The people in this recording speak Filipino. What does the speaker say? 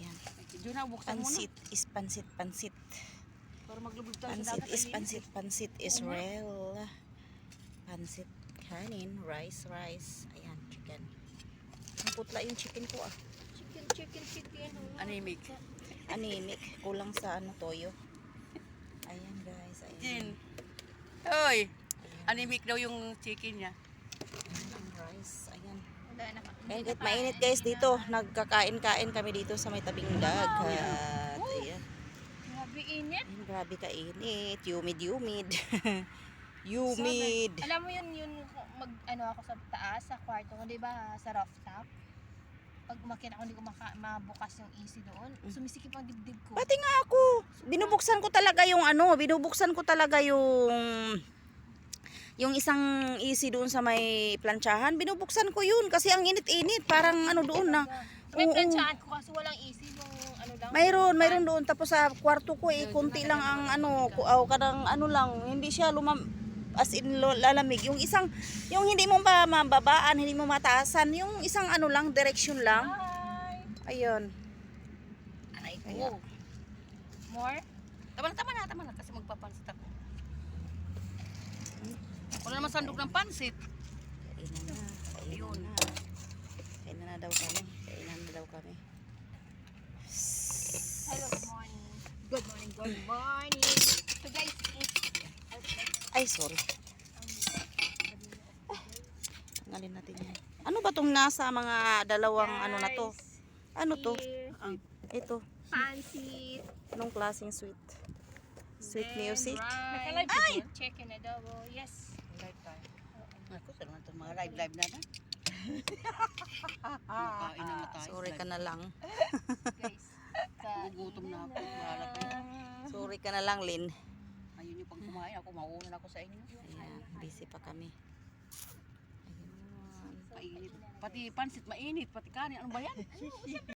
Ayan. Diyo na, buksan mo na. Pansit is pansit. Para maglubog tayo sa dagat. Pansit is real. Pansit kanin, rice. Ayan, chicken. Ang putla yung chicken ko ah. Chicken. Anemic. Kulang sa toyo. Ayan guys, Jin. ayan. Hoy! Anemic daw yung chicken niya. Ayan, rice, ayan. Wala na pa. Ayan, kahit mainit guys dito. Nagkakain-kain kami dito sa may tabing dagat. Ayan. Grabe init. Ayan, grabe kainit. Humid. Humid. Alam mo yun ako sa taas, sa kwarto ko, di ba, sa rooftop. Pag umakyat ako, hindi ko mabukas yung AC doon. Sumisikip ang dibdib ko. Pati nga ako. Binubuksan ko talaga yung isang AC doon sa may plantsahan. Binubuksan ko yun kasi ang init-init. Parang doon na. May Oo. plantsahan ko kasi walang AC yung lang. Mayroon doon. Tapos sa kwarto ko konti lang ang kadang lang. Hindi siya as in lalamig. Yung hindi mo mababaan, hindi mo mataasan. Yung isang lang, direction lang. Ayun. Aray ko. Kaya. More? Tama na kasi magpapansit ako. Wala naman sandok ng pansit. Kainan na daw kami. Hello, good morning. So guys, Ay, sorry. Tanggalin natin yan. Ano ba tong nasa mga dalawang na to? Ano to? Ito. Pansit. Anong klaseng sweet? Sweet music? Ay! Chicken adobo. Yes. Live tayo. Ako, sa naman itong mga live na na. Makain na tayo. Sorry ka na lang. Guys. Gugutom na ako. Bahala kayo. Sorry ka na lang, Lynn. Ayun yung pag kumain ako, mauuna ako sa inyo. Ayan, busy pa kami. Ayun. Mainit. Pati pansit mainit, pati kanin. Ano ba yan?